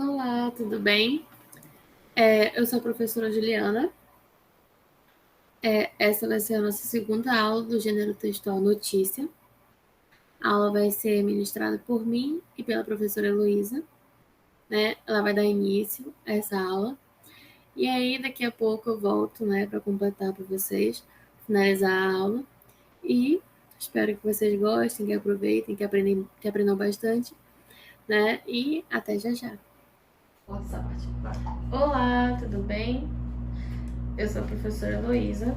Olá, tudo bem? Eu sou a professora Juliana. Essa vai ser a nossa segunda aula do gênero textual notícia. A aula vai ser ministrada por mim e pela professora Heloísa, né? Ela vai dar início a essa aula. E aí, daqui a pouco eu volto, né, para completar para vocês, finalizar a aula. E espero que vocês gostem, que aproveitem, que aprendam bastante, né? E até já já. Olá, tudo bem? Eu sou a professora Heloísa.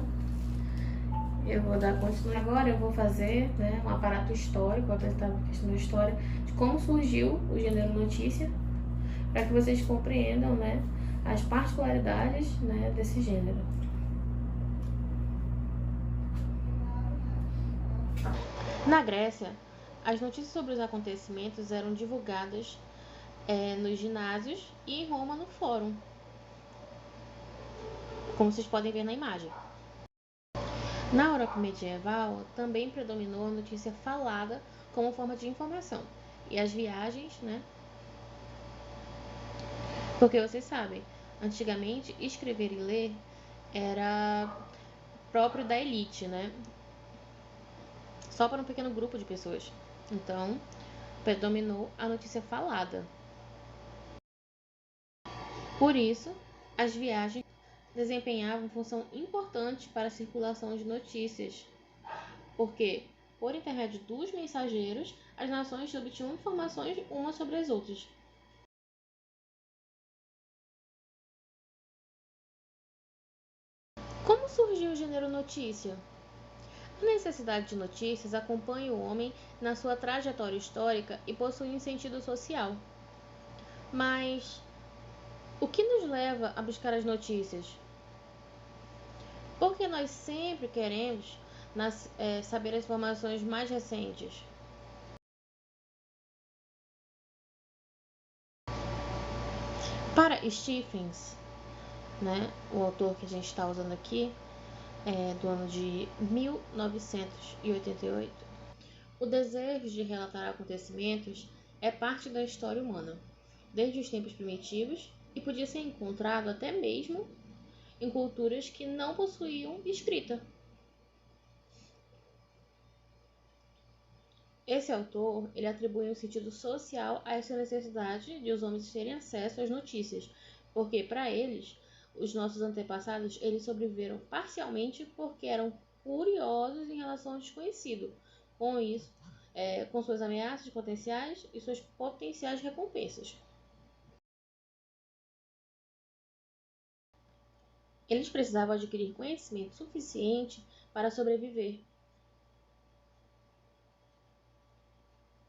Eu vou dar continuidade agora, eu vou fazer, né, um aparato histórico, vou apresentar uma questão da história de como surgiu o gênero notícia, para que vocês compreendam, né, as particularidades, né, desse gênero. Na Grécia, as notícias sobre os acontecimentos eram divulgadas nos ginásios e em Roma no fórum, como vocês podem ver na imagem. Na Europa medieval, também predominou a notícia falada como forma de informação, e as viagens, né? Porque vocês sabem, antigamente escrever e ler era próprio da elite, né? Só para um pequeno grupo de pessoas. Então, predominou a notícia falada. Por isso, as viagens desempenhavam função importante para a circulação de notícias, porque, por intermédio dos mensageiros, as nações obtinham informações umas sobre as outras. Como surgiu o gênero notícia? A necessidade de notícias acompanha o homem na sua trajetória histórica e possui um sentido social. Mas o que nos leva a buscar as notícias? Porque nós sempre queremos saber as informações mais recentes. Para Stephens, né, o autor que a gente está usando aqui, do ano de 1988, o desejo de relatar acontecimentos é parte da história humana, desde os tempos primitivos, e podia ser encontrado até mesmo em culturas que não possuíam escrita. Esse autor, ele atribui um sentido social a essa necessidade de os homens terem acesso às notícias, porque para eles, os nossos antepassados, eles sobreviveram parcialmente porque eram curiosos em relação ao desconhecido. Com isso, com suas ameaças potenciais e suas potenciais recompensas. Eles precisavam adquirir conhecimento suficiente para sobreviver.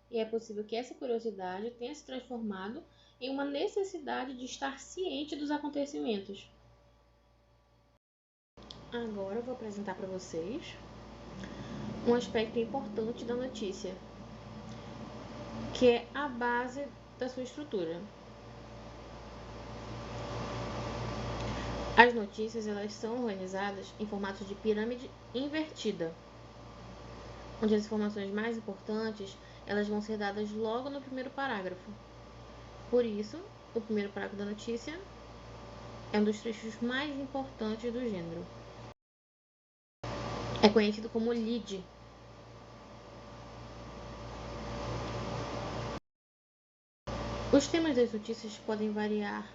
E é possível que essa curiosidade tenha se transformado em uma necessidade de estar ciente dos acontecimentos. Agora eu vou apresentar para vocês um aspecto importante da notícia, que é a base da sua estrutura. As notícias, elas são organizadas em formato de pirâmide invertida, onde as informações mais importantes, elas vão ser dadas logo no primeiro parágrafo. Por isso, o primeiro parágrafo da notícia é um dos trechos mais importantes do gênero. É conhecido como lead. Os temas das notícias podem variar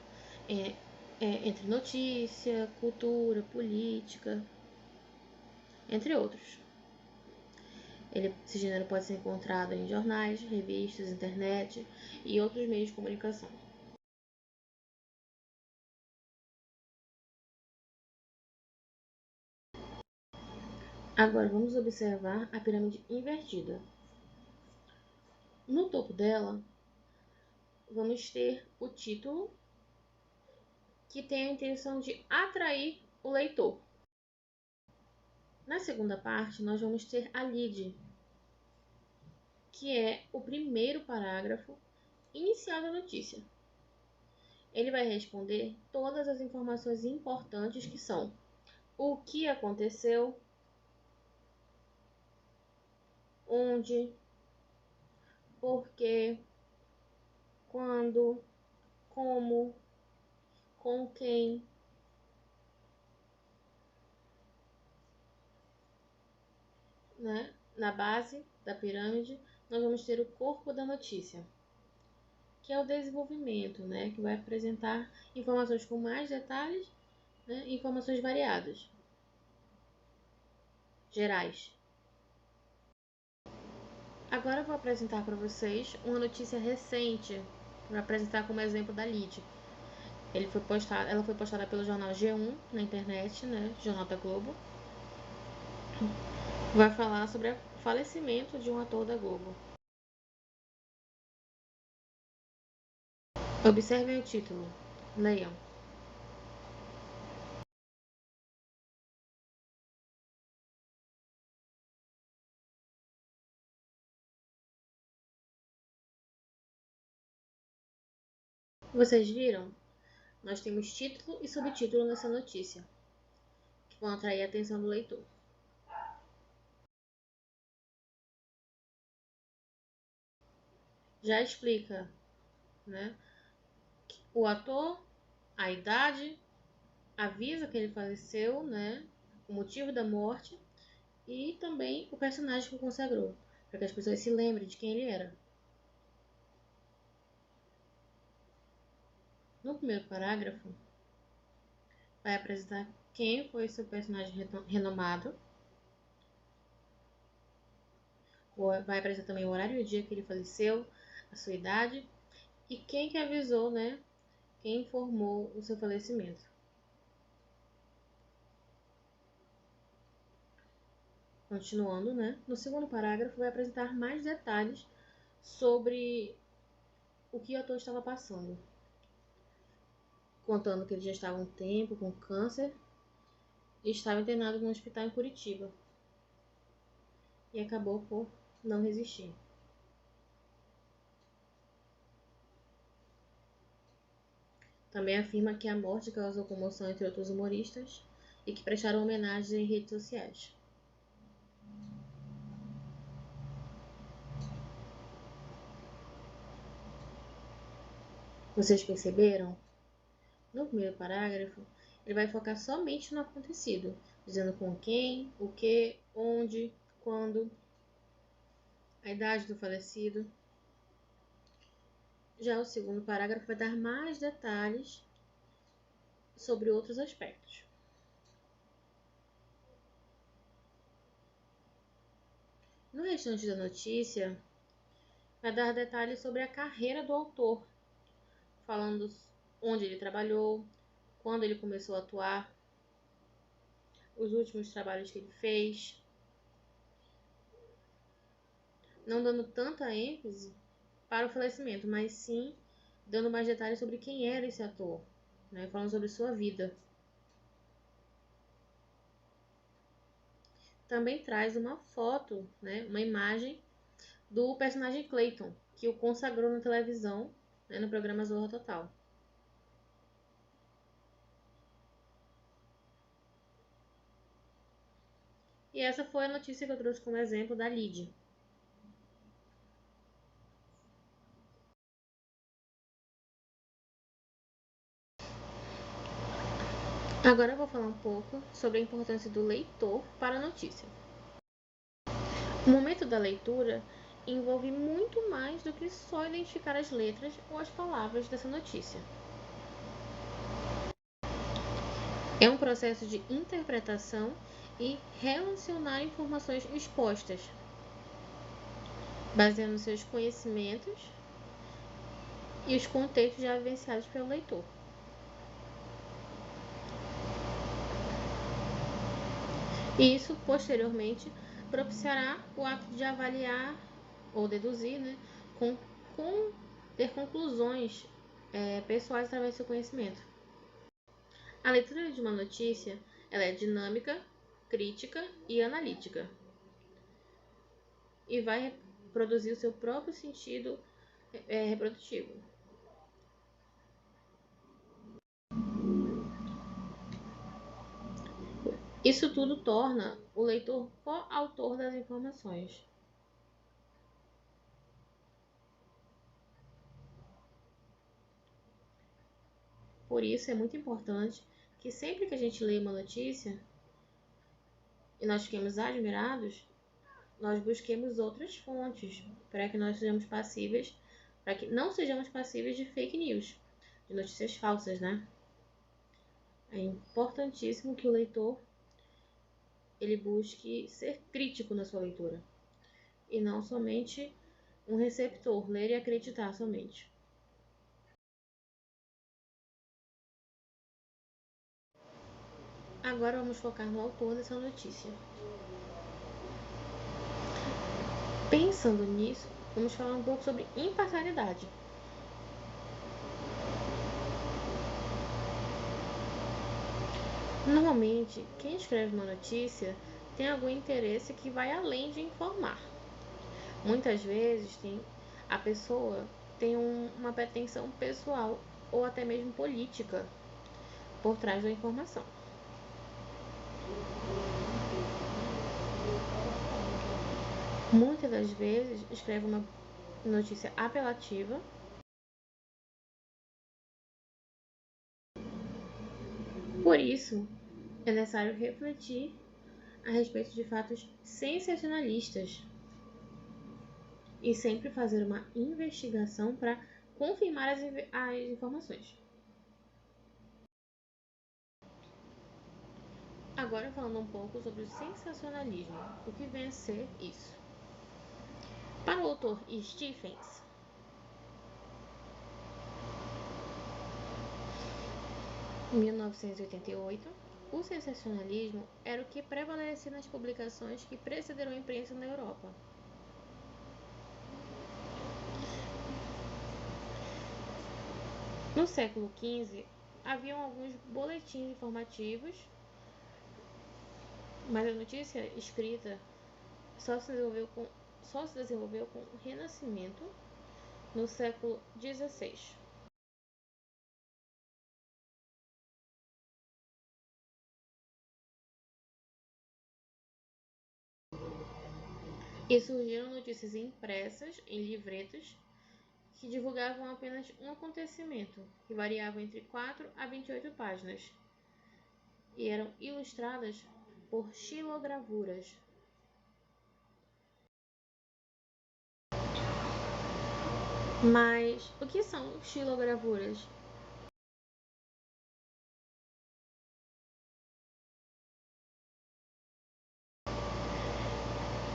entre notícia, cultura, política, entre outros. Esse gênero pode ser encontrado em jornais, revistas, internet e outros meios de comunicação. Agora vamos observar a pirâmide invertida. No topo dela, vamos ter o título, que tem a intenção de atrair o leitor. Na segunda parte, nós vamos ter a lead, que é o primeiro parágrafo inicial da notícia. Ele vai responder todas as informações importantes, que são o que aconteceu, onde, por quê, quando, como, com quem, né? Na base da pirâmide, nós vamos ter o corpo da notícia, que é o desenvolvimento, né? Que vai apresentar informações com mais detalhes, né? Informações variadas, gerais. Agora eu vou apresentar para vocês uma notícia recente, para apresentar como exemplo da Lid. Ela foi postada pelo jornal G1 na internet, né? Jornal da Globo. Vai falar sobre o falecimento de um ator da Globo. Observem o título. Leiam. Vocês viram? Nós temos título e subtítulo nessa notícia, que vão atrair a atenção do leitor. Já explica, né? O ator, a idade, avisa que ele faleceu, né? O motivo da morte e também o personagem que o consagrou, para que as pessoas se lembrem de quem ele era. No primeiro parágrafo, vai apresentar quem foi seu personagem renomado, vai apresentar também o horário e o dia que ele faleceu, a sua idade e quem que avisou, né? Quem informou o seu falecimento. Continuando, né? No segundo parágrafo vai apresentar mais detalhes sobre o que o ator estava passando, contando que ele já estava há um tempo com câncer e estava internado no hospital em Curitiba e acabou por não resistir. Também afirma que a morte causou comoção entre outros humoristas e que prestaram homenagens em redes sociais. Vocês perceberam? No primeiro parágrafo, ele vai focar somente no acontecido, dizendo com quem, o que, onde, quando, a idade do falecido. Já o segundo parágrafo vai dar mais detalhes sobre outros aspectos. No restante da notícia, vai dar detalhes sobre a carreira do autor, falando onde ele trabalhou, quando ele começou a atuar, os últimos trabalhos que ele fez, não dando tanta ênfase para o falecimento, mas sim dando mais detalhes sobre quem era esse ator, né? Falando sobre sua vida. Também traz uma foto, né? Uma imagem do personagem Clayton, que o consagrou na televisão, né? No programa Zorra Total. E essa foi a notícia que eu trouxe como exemplo da Lid. Agora eu vou falar um pouco sobre a importância do leitor para a notícia. O momento da leitura envolve muito mais do que só identificar as letras ou as palavras dessa notícia. É um processo de interpretação e relacionar informações expostas, baseando seus conhecimentos e os contextos já vivenciados pelo leitor. E isso, posteriormente, propiciará o ato de avaliar ou deduzir, né, ter conclusões pessoais através do seu conhecimento. A leitura de uma notícia ela é dinâmica, crítica e analítica. E vai produzir o seu próprio sentido reprodutivo. Isso tudo torna o leitor coautor das informações. Por isso é muito importante que sempre que a gente lê uma notícia e nós fiquemos admirados, nós busquemos outras fontes para que não sejamos passíveis de fake news, de notícias falsas, né? É importantíssimo que o leitor ele busque ser crítico na sua leitura e não somente um receptor, ler e acreditar somente. Agora vamos focar no autor dessa notícia. Pensando nisso, vamos falar um pouco sobre imparcialidade. Normalmente, quem escreve uma notícia tem algum interesse que vai além de informar. Muitas vezes a pessoa tem uma pretensão pessoal ou até mesmo política por trás da informação. Muitas das vezes escreve uma notícia apelativa Por isso, é necessário refletir a respeito de fatos sensacionalistas e sempre fazer uma investigação para confirmar as informações. Agora falando um pouco sobre o sensacionalismo, o que vem a ser isso. Para o autor Stephens, em 1988, o sensacionalismo era o que prevalecia nas publicações que precederam a imprensa na Europa. No século XV, haviam alguns boletins informativos, mas a notícia escrita só se desenvolveu com o Renascimento no século XVI. E surgiram notícias impressas em livretos que divulgavam apenas um acontecimento, que variava entre 4 a 28 páginas, e eram ilustradas por xilogravuras. Mas o que são xilogravuras?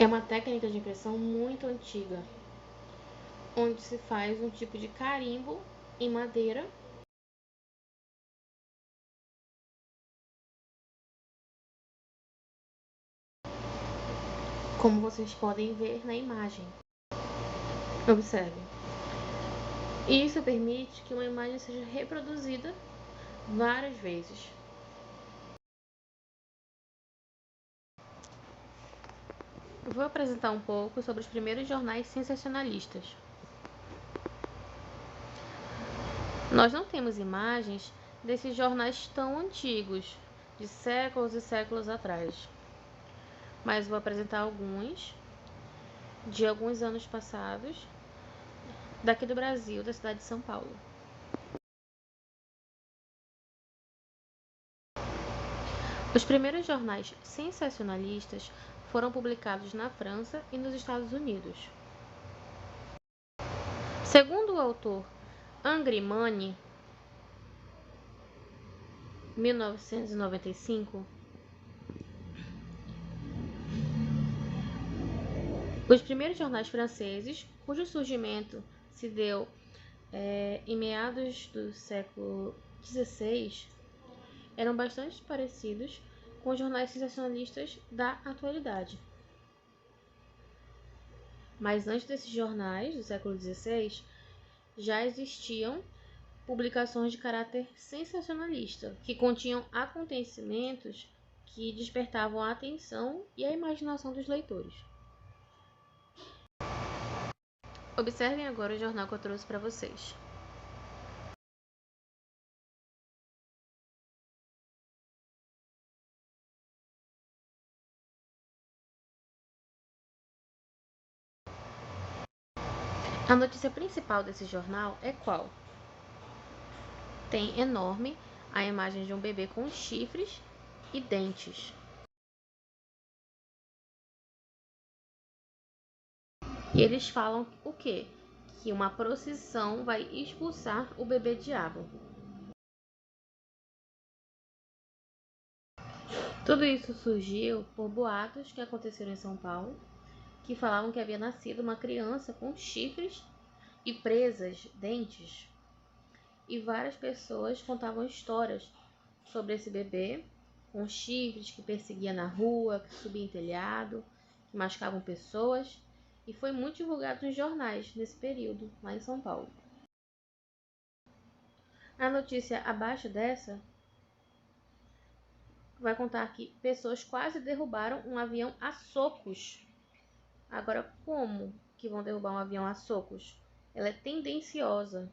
É uma técnica de impressão muito antiga, onde se faz um tipo de carimbo em madeira como vocês podem ver na imagem. Observe. Isso permite que uma imagem seja reproduzida várias vezes. Eu vou apresentar um pouco sobre os primeiros jornais sensacionalistas. Nós não temos imagens desses jornais tão antigos, de séculos e séculos atrás, mas vou apresentar alguns de alguns anos passados, daqui do Brasil, da cidade de São Paulo. Os primeiros jornais sensacionalistas foram publicados na França e nos Estados Unidos. Segundo o autor Angrimani, 1995, os primeiros jornais franceses, cujo surgimento se deu em meados do século XVI, eram bastante parecidos com os jornais sensacionalistas da atualidade. Mas antes desses jornais, do século XVI, já existiam publicações de caráter sensacionalista, que continham acontecimentos que despertavam a atenção e a imaginação dos leitores. Observem agora o jornal que eu trouxe para vocês. A notícia principal desse jornal é qual? tem enorme a imagem de um bebê com chifres e dentes. E eles falam o quê? Que uma procissão vai expulsar o bebê diabo. Tudo isso surgiu por boatos que aconteceram em São Paulo, que falavam que havia nascido uma criança com chifres e presas, dentes. E várias pessoas contavam histórias sobre esse bebê com chifres que perseguia na rua, que subia em telhado, que machucavam pessoas. E foi muito divulgado nos jornais nesse período, lá em São Paulo. A notícia abaixo dessa vai contar que pessoas quase derrubaram um avião a socos. Agora, como que vão derrubar um avião a socos? Ela é tendenciosa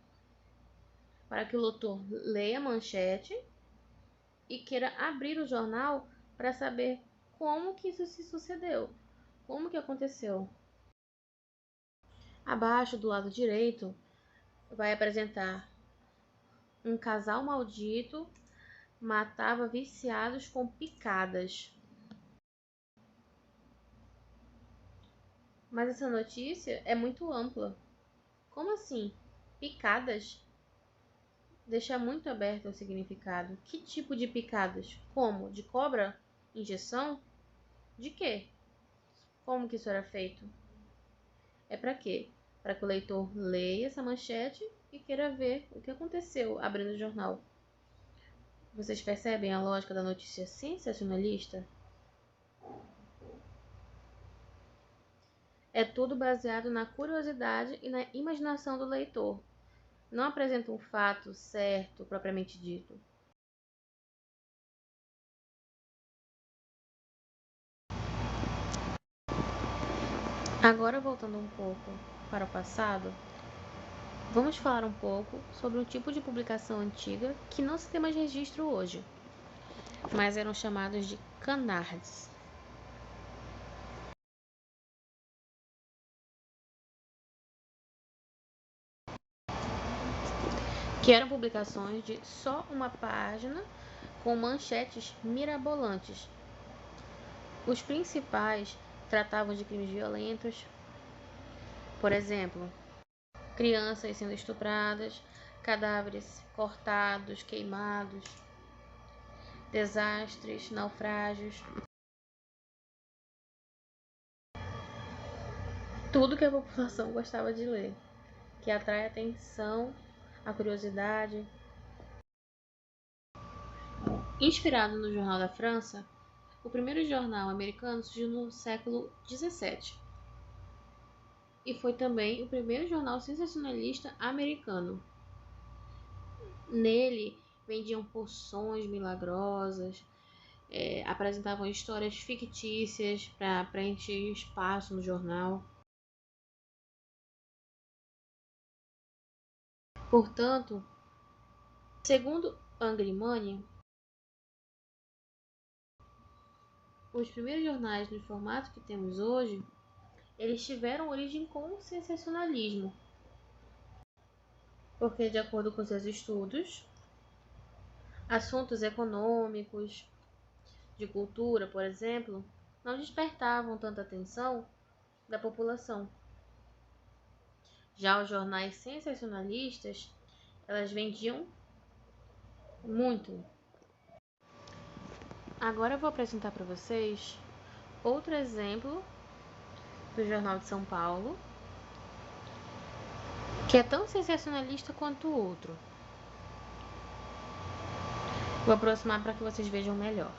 para que o leitor leia a manchete e queira abrir o jornal para saber como que isso se sucedeu, como que aconteceu. Abaixo, do lado direito, vai apresentar um casal maldito matava viciados com picadas. Mas essa notícia é muito ampla. Como assim? Picadas? Deixa muito aberto o significado. Que tipo de picadas? Como? De cobra? Injeção? De quê? Como que isso era feito? É para quê? Para que o leitor leia essa manchete e queira ver o que aconteceu abrindo o jornal. Vocês percebem a lógica da notícia sensacionalista? É tudo baseado na curiosidade e na imaginação do leitor. Não apresenta um fato certo, propriamente dito. Agora, voltando um pouco para o passado, vamos falar um pouco sobre um tipo de publicação antiga que não se tem mais registro hoje, mas eram chamados de canards. Que eram publicações de só uma página com manchetes mirabolantes. Os principais tratavam de crimes violentos, por exemplo, crianças sendo estupradas, cadáveres cortados, queimados, desastres, naufrágios. Tudo que a população gostava de ler, que atrai a atenção, a curiosidade. Inspirado no Jornal da França, o primeiro jornal americano surgiu no século XVII e foi também o primeiro jornal sensacionalista americano. Nele vendiam poções milagrosas, apresentavam histórias fictícias para preencher espaço no jornal. Portanto, segundo Angry Money, os primeiros jornais no formato que temos hoje, eles tiveram origem com o sensacionalismo, porque, de acordo com seus estudos, assuntos econômicos, de cultura, por exemplo, não despertavam tanta atenção da população. Já os jornais sensacionalistas, elas vendiam muito. Agora eu vou apresentar para vocês outro exemplo do Jornal de São Paulo, que é tão sensacionalista quanto o outro. Vou aproximar para que vocês vejam melhor.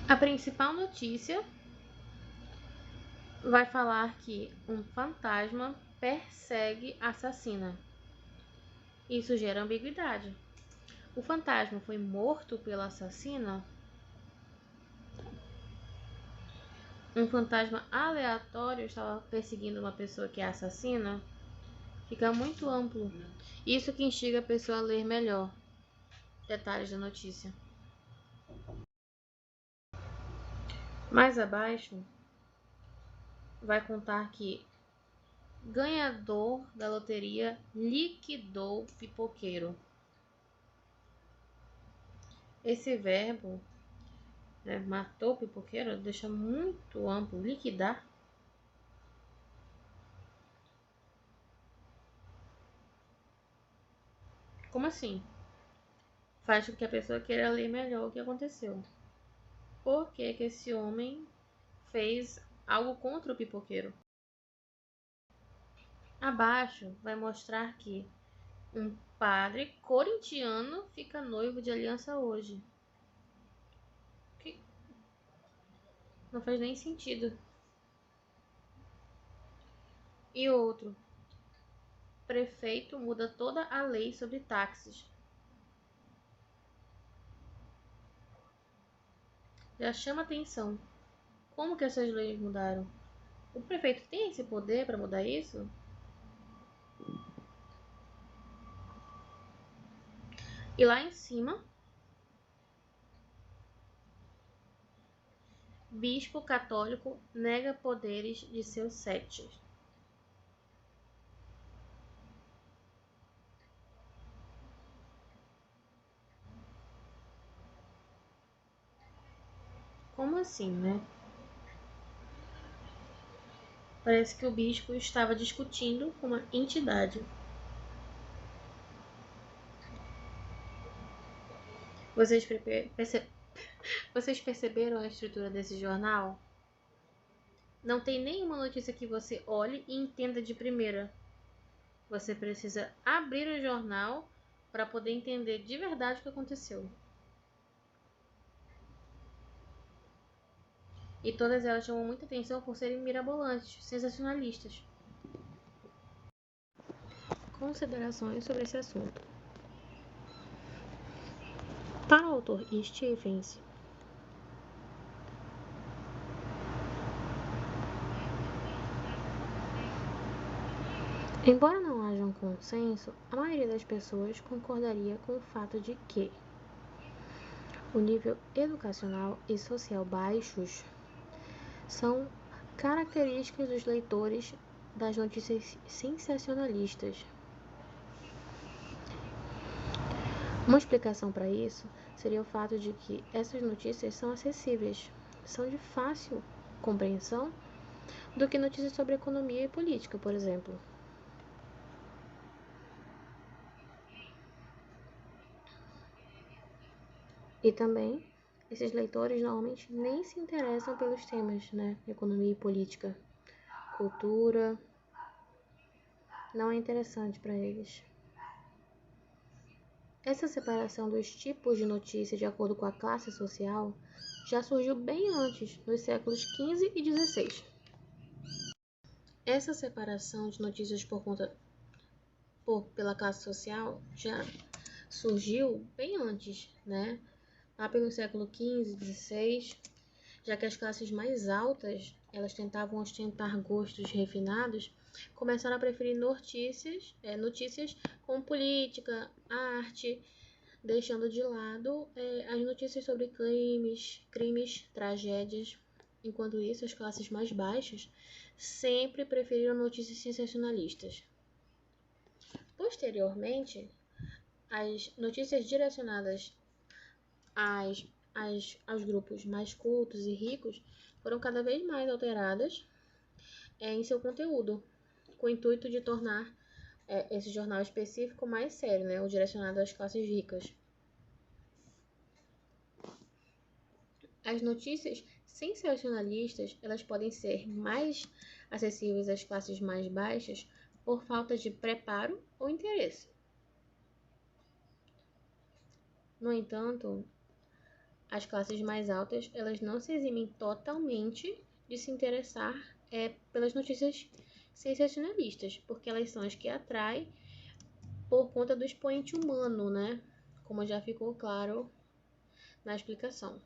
A principal notícia vai falar que um fantasma persegue assassina. Isso gera ambiguidade. O fantasma foi morto pela assassina? Um fantasma aleatório estava perseguindo uma pessoa que é assassina? Fica muito amplo. Isso que instiga a pessoa a ler melhor detalhes da notícia. Mais abaixo, vai contar que ganhador da loteria liquidou pipoqueiro. Esse verbo, né, matou o pipoqueiro, deixa muito amplo. Liquidar. Como assim? Faz com que a pessoa queira ler melhor o que aconteceu. Por que que esse homem fez algo contra o pipoqueiro? Abaixo vai mostrar que um padre corintiano fica noivo de aliança hoje. Que não faz nem sentido. E outro, prefeito muda toda a lei sobre táxis. Já chama atenção. Como que essas leis mudaram? O prefeito tem esse poder para mudar isso? E lá em cima, bispo católico nega poderes de seus setes. Como assim, né? Parece que o bispo estava discutindo com uma entidade. Vocês perceberam a estrutura desse jornal? Não tem nenhuma notícia que você olhe e entenda de primeira. Você precisa abrir o jornal para poder entender de verdade o que aconteceu. E todas elas chamam muita atenção por serem mirabolantes, sensacionalistas. Considerações sobre esse assunto. Para o autor Stephens, embora não haja um consenso, a maioria das pessoas concordaria com o fato de que o nível educacional e social baixos são características dos leitores das notícias sensacionalistas. Uma explicação para isso seria o fato de que essas notícias são acessíveis, são de fácil compreensão, do que notícias sobre economia e política, por exemplo. E também, esses leitores normalmente nem se interessam pelos temas, né? Economia e política. Cultura, não é interessante para eles. Essa separação dos tipos de notícia de acordo com a classe social já surgiu bem antes, nos séculos XV e XVI. Essa separação de notícias pela classe social já surgiu bem antes, né? Lá pelo século XV, XVI, já que as classes mais altas, elas tentavam ostentar gostos refinados, começaram a preferir notícias como política, arte, deixando de lado as notícias sobre crimes, tragédias. Enquanto isso, as classes mais baixas sempre preferiram notícias sensacionalistas. Posteriormente, as notícias direcionadas aos grupos mais cultos e ricos foram cada vez mais alteradas em seu conteúdo, com o intuito de tornar esse jornal específico mais sério, né, o direcionado às classes ricas. As notícias sensacionalistas, elas podem ser mais acessíveis às classes mais baixas por falta de preparo ou interesse. No entanto, as classes mais altas, elas não se eximem totalmente de se interessar pelas notícias sensacionalistas, porque elas são as que atraem por conta do expoente humano, né? Como já ficou claro na explicação.